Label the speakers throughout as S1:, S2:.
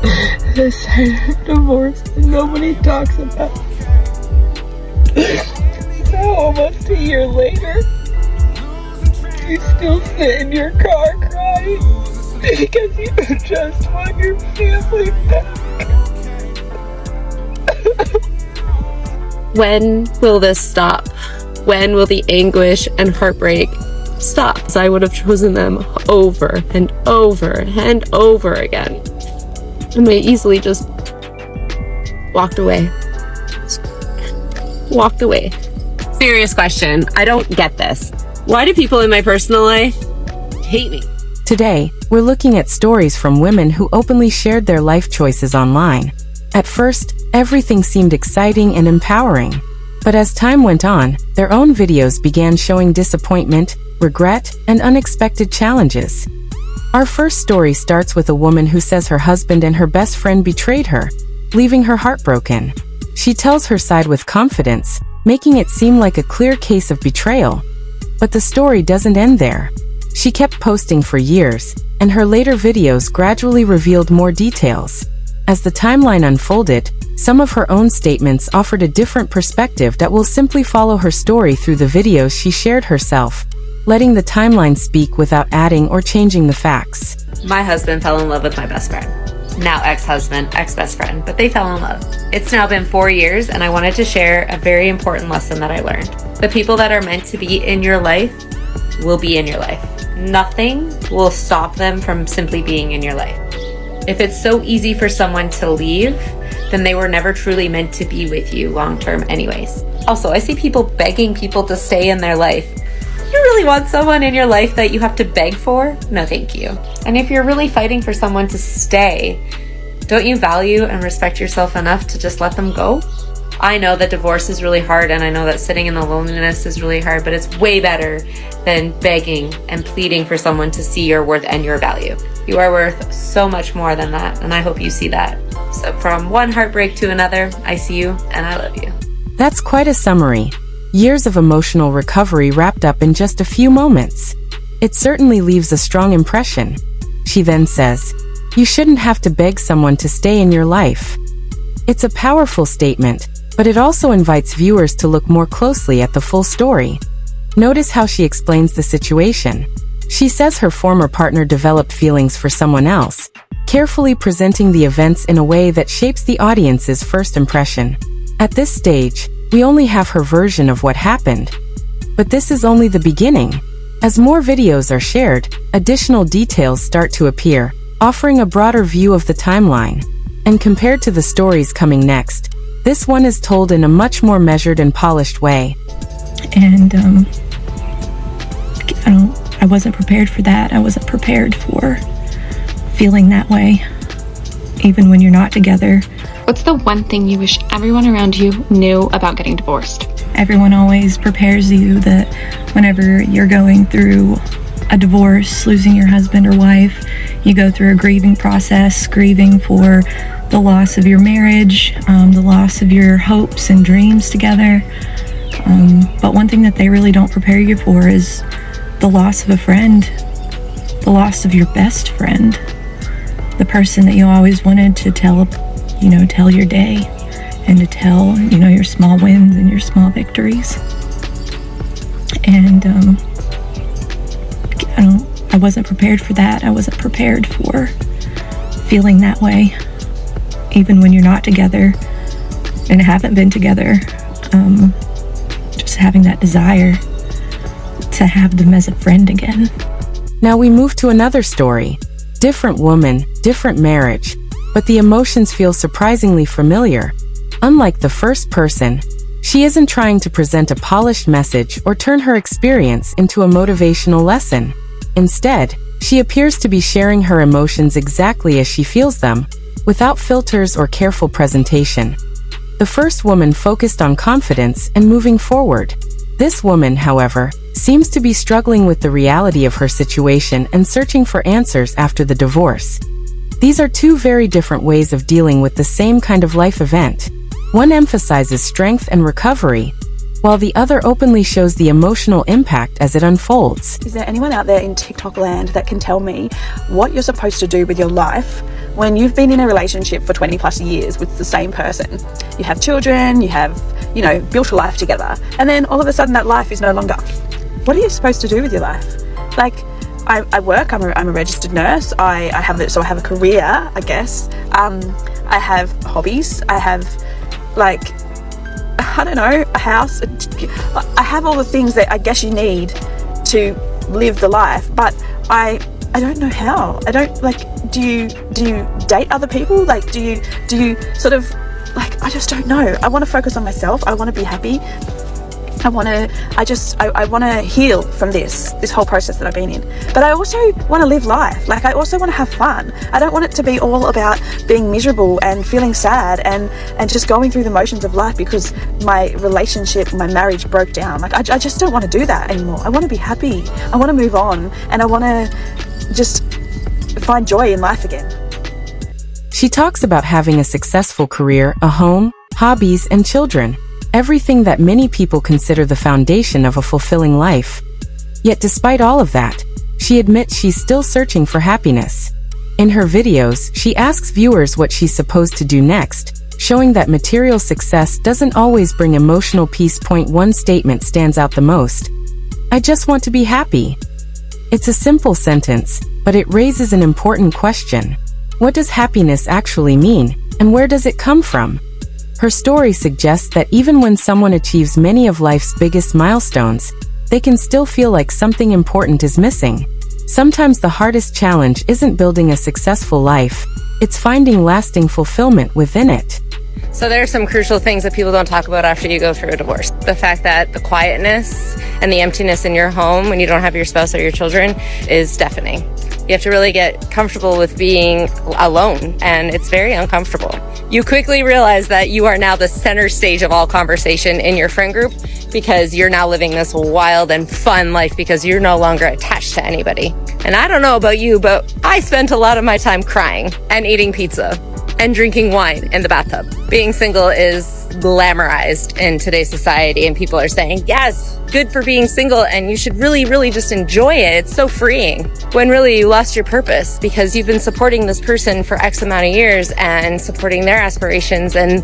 S1: The silent divorce that nobody talks about. So almost a year later, you still sit in your car crying because you just want your family back.
S2: When will this stop? When will the anguish and heartbreak stop? As I would have chosen them over and over and over again. And may easily just walked away. Walked away. Serious question. I don't get this. Why do people in my personal life hate me?
S3: Today, we're looking at stories from women who openly shared their life choices online. At first, everything seemed exciting and empowering. But as time went on, their own videos began showing disappointment, regret, and unexpected challenges. Our first story starts with a woman who says her husband and her best friend betrayed her, leaving her heartbroken. She tells her side with confidence, making it seem like a clear case of betrayal. But the story doesn't end there. She kept posting for years, and her later videos gradually revealed more details. As the timeline unfolded, some of her own statements offered a different perspective that will simply follow her story through the videos she shared herself, letting the timeline speak without adding or changing the facts.
S2: My husband fell in love with my best friend. Now ex-husband, ex-best friend, but they fell in love. It's now been 4 years, and I wanted to share a very important lesson that I learned. The people that are meant to be in your life will be in your life. Nothing will stop them from simply being in your life. If it's so easy for someone to leave, then they were never truly meant to be with you long term anyways. Also, I see people begging people to stay in their life. You really want someone in your life that you have to beg for? No, thank you. And if you're really fighting for someone to stay, don't you value and respect yourself enough to just let them go? I know that divorce is really hard, and I know that sitting in the loneliness is really hard, but it's way better than begging and pleading for someone to see your worth and your value. You are worth so much more than that, and I hope you see that. So from one heartbreak to another, I see you and I love you.
S3: That's quite a summary. Years of emotional recovery wrapped up in just a few moments. It certainly leaves a strong impression. She then says, "You shouldn't have to beg someone to stay in your life." It's a powerful statement, but it also invites viewers to look more closely at the full story. Notice how she explains the situation. She says her former partner developed feelings for someone else, carefully presenting the events in a way that shapes the audience's first impression. At this stage, we only have her version of what happened. But this is only the beginning. As more videos are shared, additional details start to appear, offering a broader view of the timeline. And compared to the stories coming next, this one is told in a much more measured and polished way.
S4: And I wasn't prepared for that. I wasn't prepared for feeling that way, even when you're not together.
S5: What's the one thing you wish everyone around you knew about getting divorced?
S4: Everyone always prepares you that whenever you're going through a divorce, losing your husband or wife, you go through a grieving process, grieving for the loss of your marriage, the loss of your hopes and dreams together. But one thing that they really don't prepare you for is the loss of a friend, the loss of your best friend, the person that you always wanted to tell your day and to tell, your small wins and your small victories. And I wasn't prepared for that. I wasn't prepared for feeling that way, even when you're not together and haven't been together. Just having that desire to have them as a friend again.
S3: Now we move to another story. Different woman, different marriage, but the emotions feel surprisingly familiar. Unlike the first person, she isn't trying to present a polished message or turn her experience into a motivational lesson. Instead, she appears to be sharing her emotions exactly as she feels them, without filters or careful presentation. The first woman focused on confidence and moving forward. This woman, however, seems to be struggling with the reality of her situation and searching for answers after the divorce. These are two very different ways of dealing with the same kind of life event. One emphasizes strength and recovery, while the other openly shows the emotional impact as it unfolds.
S6: Is there anyone out there in TikTok land that can tell me what you're supposed to do with your life when you've been in a relationship for 20 plus years with the same person, you have children, you have, built a life together, and then all of a sudden that life is no longer. What are you supposed to do with your life? Like, I work, I'm a registered nurse, I have a career, I guess. I have hobbies, I have, a house. I have all the things that I guess you need to live the life, but I don't know how. I don't, do you date other people? Do you sort of, I just don't know. I want to focus on myself. I want to be happy. I want to heal from this whole process that I've been in. But I also want to live life. I also want to have fun. I don't want it to be all about being miserable and feeling sad and just going through the motions of life because my relationship, my marriage broke down. I just don't want to do that anymore. I want to be happy. I want to move on, and I want to just find joy in life again.
S3: She talks about having a successful career, a home, hobbies, and children. Everything that many people consider the foundation of a fulfilling life. Yet despite all of that, she admits she's still searching for happiness. In her videos, she asks viewers what she's supposed to do next, showing that material success doesn't always bring emotional peace. One statement stands out the most. I just want to be happy. It's a simple sentence, but it raises an important question. What does happiness actually mean, and where does it come from? Her story suggests that even when someone achieves many of life's biggest milestones, they can still feel like something important is missing. Sometimes the hardest challenge isn't building a successful life, it's finding lasting fulfillment within it.
S2: So there are some crucial things that people don't talk about after you go through a divorce. The fact that the quietness and the emptiness in your home when you don't have your spouse or your children is deafening. You have to really get comfortable with being alone, and it's very uncomfortable. You quickly realize that you are now the center stage of all conversation in your friend group because you're now living this wild and fun life because you're no longer attached to anybody. And I don't know about you, but I spent a lot of my time crying and eating pizza and drinking wine in the bathtub. Being single is glamorized in today's society, and people are saying, yes, good for being single, and you should really, really just enjoy it. It's so freeing. When really you lost your purpose because you've been supporting this person for X amount of years and supporting their aspirations and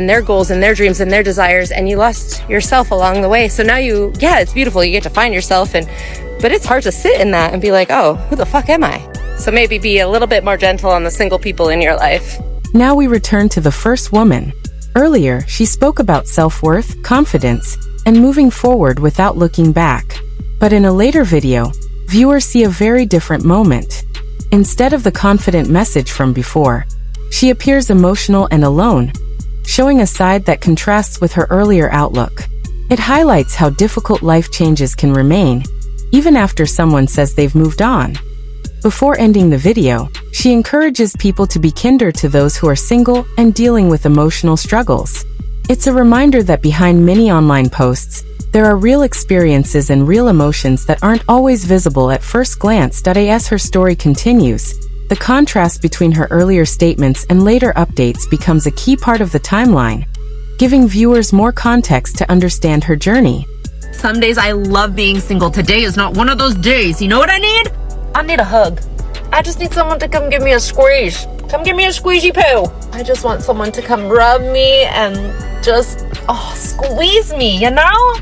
S2: their goals and their dreams and their desires, and you lost yourself along the way. So now it's beautiful. You get to find yourself, but it's hard to sit in that and be like, oh, who the fuck am I? So maybe be a little bit more gentle on the single people in your life.
S3: Now we return to the first woman. Earlier, she spoke about self-worth, confidence, and moving forward without looking back. But in a later video, viewers see a very different moment. Instead of the confident message from before, she appears emotional and alone, showing a side that contrasts with her earlier outlook. It highlights how difficult life changes can remain, even after someone says they've moved on. Before ending the video, she encourages people to be kinder to those who are single and dealing with emotional struggles. It's a reminder that behind many online posts, there are real experiences and real emotions that aren't always visible at first glance. As her story continues, the contrast between her earlier statements and later updates becomes a key part of the timeline, giving viewers more context to understand her journey.
S2: Some days I love being single. Today is not one of those days. You know what I need? I need a hug. I just need someone to come give me a squeeze. Come give me a squeezy poo. I just want someone to come rub me and just squeeze me, you know?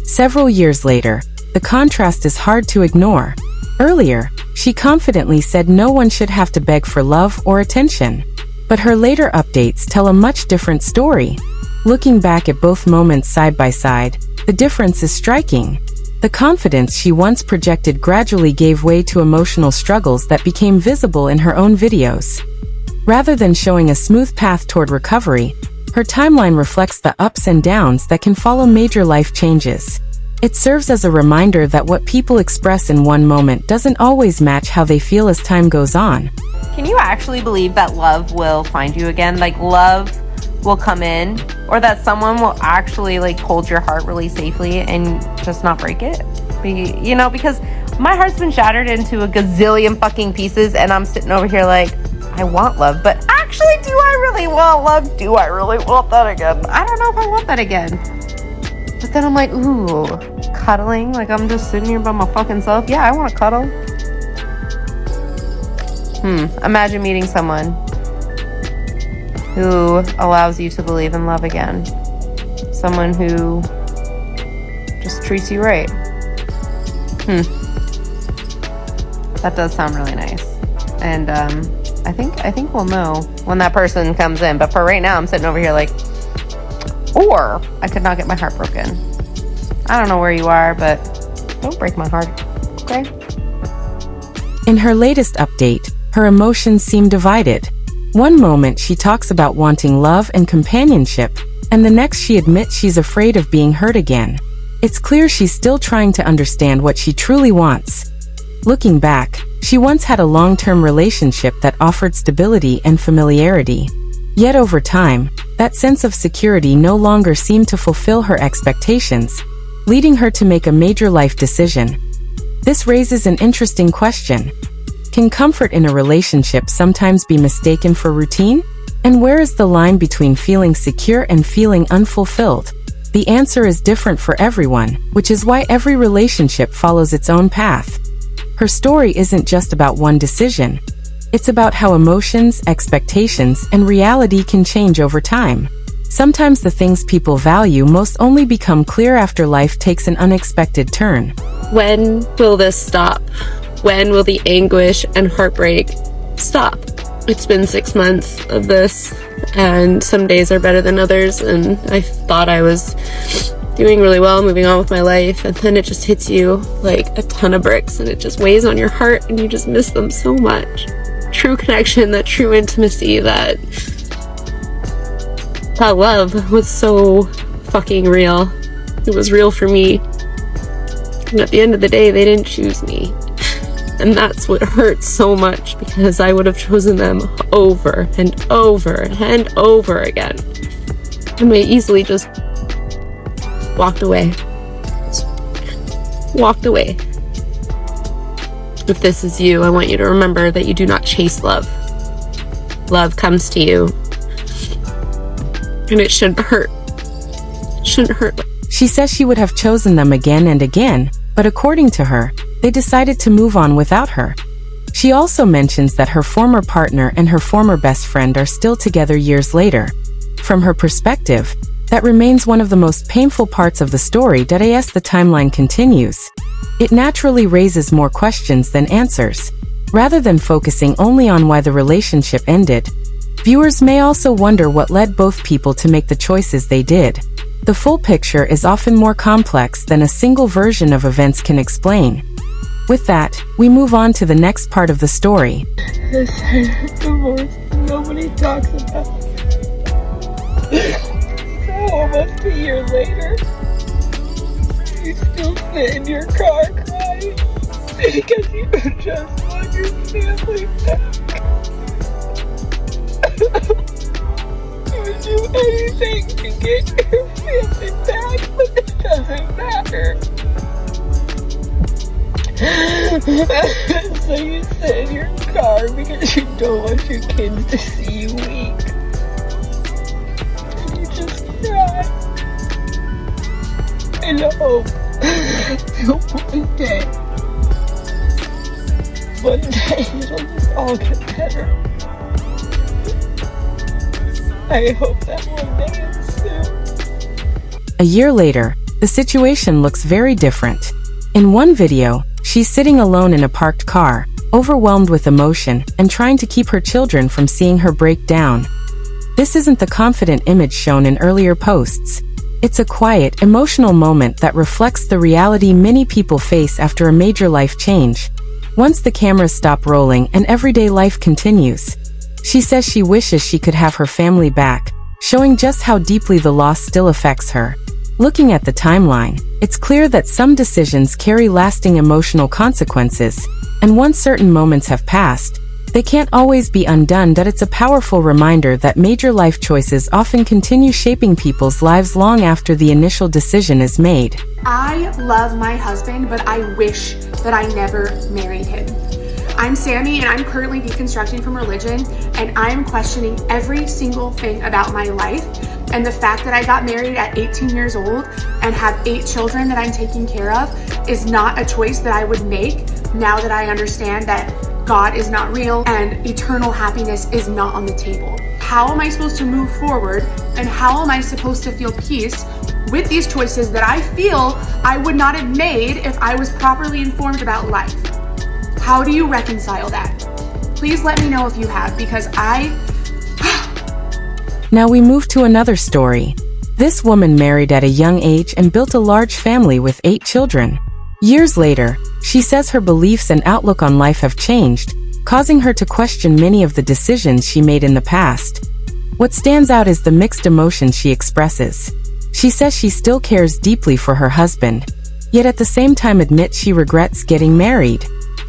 S3: Several years later, the contrast is hard to ignore. Earlier, she confidently said no one should have to beg for love or attention. But her later updates tell a much different story. Looking back at both moments side by side, the difference is striking. The confidence she once projected gradually gave way to emotional struggles that became visible in her own videos. Rather than showing a smooth path toward recovery, her timeline reflects the ups and downs that can follow major life changes. It serves as a reminder that what people express in one moment doesn't always match how they feel as time goes on.
S2: Can you actually believe that love will find you again? Like love will come in, or that someone will actually hold your heart really safely and just not break it? Because my heart's been shattered into a gazillion fucking pieces, and I'm sitting over here like, I want love, but actually, do I really want love? Do I really want that again? I don't know if I want that again. But then I'm like, ooh, cuddling, I'm just sitting here by my fucking self. Yeah, I want to cuddle. Imagine meeting someone who allows you to believe in love again. Someone who just treats you right. That does sound really nice. And I think we'll know when that person comes in. But for right now, I'm sitting over here like, or I could not get my heart broken. I don't know where you are, but don't break my heart, okay?
S3: In her latest update, her emotions seem divided. One moment she talks about wanting love and companionship, and the next she admits she's afraid of being hurt again. It's clear she's still trying to understand what she truly wants. Looking back, she once had a long-term relationship that offered stability and familiarity. Yet over time, that sense of security no longer seemed to fulfill her expectations, leading her to make a major life decision. This raises an interesting question. Can comfort in a relationship sometimes be mistaken for routine? And where is the line between feeling secure and feeling unfulfilled? The answer is different for everyone, which is why every relationship follows its own path. Her story isn't just about one decision. It's about how emotions, expectations, and reality can change over time. Sometimes the things people value most only become clear after life takes an unexpected turn.
S2: When will this stop? When will the anguish and heartbreak stop? It's been 6 months of this, and some days are better than others, and I thought I was doing really well, moving on with my life, and then it just hits you like a ton of bricks, and it just weighs on your heart, and you just miss them so much. True connection, that true intimacy, that love was so fucking real. It was real for me. And at the end of the day, they didn't choose me. And that's what hurts so much, because I would have chosen them over and over and over again. And they easily just walked away. Walked away. If this is you, I want you to remember that you do not chase love. Love comes to you. And it shouldn't hurt. It shouldn't hurt.
S3: She says she would have chosen them again and again, but according to her, they decided to move on without her. She also mentions that her former partner and her former best friend are still together years later. From her perspective, that remains one of the most painful parts of the story. As the timeline continues, it naturally raises more questions than answers. Rather than focusing only on why the relationship ended, viewers may also wonder what led both people to make the choices they did. The full picture is often more complex than a single version of events can explain. With that, we move on to the next part of the story.
S1: This divorce nobody talks about. So almost a year later, you still sit in your car crying because you just want your family back. You would do anything to get your family back, but it doesn't matter. So you sit in your car because you don't want your kids to see you weak. And you just cry. And hope that one day it'll just all get better. I hope that one day is soon.
S3: A year later, the situation looks very different. In one video, she's sitting alone in a parked car, overwhelmed with emotion and trying to keep her children from seeing her break down. This isn't the confident image shown in earlier posts. It's a quiet, emotional moment that reflects the reality many people face after a major life change. Once the cameras stop rolling and everyday life continues, she says she wishes she could have her family back, showing just how deeply the loss still affects her. Looking at the timeline, it's clear that some decisions carry lasting emotional consequences, and once certain moments have passed, they can't always be undone. It's a powerful reminder that major life choices often continue shaping people's lives long after the initial decision is made.
S7: I love my husband, but I wish that I never married him. I'm Sammy, and I'm currently deconstructing from religion, and I'm questioning every single thing about my life. And the fact that I got married at 18 years old and have 8 children that I'm taking care of is not a choice that I would make now that I understand that God is not real and eternal happiness is not on the table. How am I supposed to move forward, and how am I supposed to feel peace with these choices that I feel I would not have made if I was properly informed about life? How do you reconcile that? Please let me know if you have, because
S3: Now we move to another story. This woman married at a young age and built a large family with 8 children. Years later, she says her beliefs and outlook on life have changed, causing her to question many of the decisions she made in the past. What stands out is the mixed emotions she expresses. She says she still cares deeply for her husband, yet at the same time admits she regrets getting married.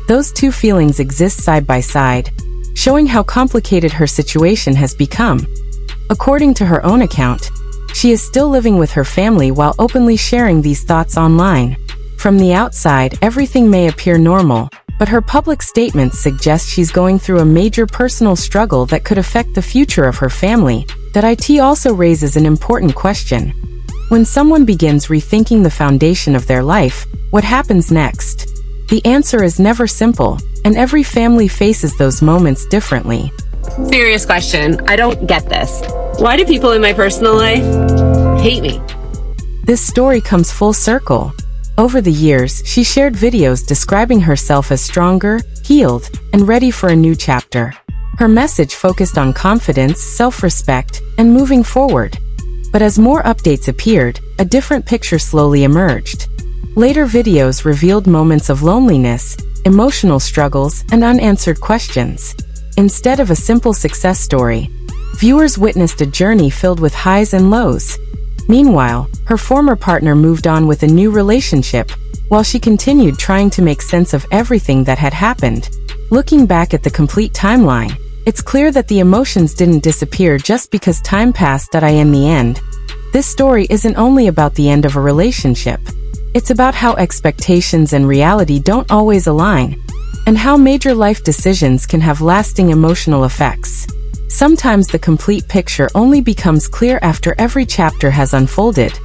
S3: Those two feelings exist side by side, showing how complicated her situation has become. According to her own account, she is still living with her family while openly sharing these thoughts online. From the outside, everything may appear normal, but her public statements suggest she's going through a major personal struggle that could affect the future of her family. That IT also raises an important question. When someone begins rethinking the foundation of their life, what happens next? The answer is never simple, and every family faces those moments differently.
S2: Serious question. I don't get this. Why do people in my personal life hate me?
S3: This story comes full circle. Over the years, she shared videos describing herself as stronger, healed, and ready for a new chapter. Her message focused on confidence, self-respect, and moving forward. But as more updates appeared, a different picture slowly emerged. Later videos revealed moments of loneliness, emotional struggles, and unanswered questions. Instead of a simple success story, viewers witnessed a journey filled with highs and lows. Meanwhile, her former partner moved on with a new relationship, while she continued trying to make sense of everything that had happened. Looking back at the complete timeline, it's clear that the emotions didn't disappear just because time passed. In the end, this story isn't only about the end of a relationship. It's about how expectations and reality don't always align, and how major life decisions can have lasting emotional effects. Sometimes the complete picture only becomes clear after every chapter has unfolded.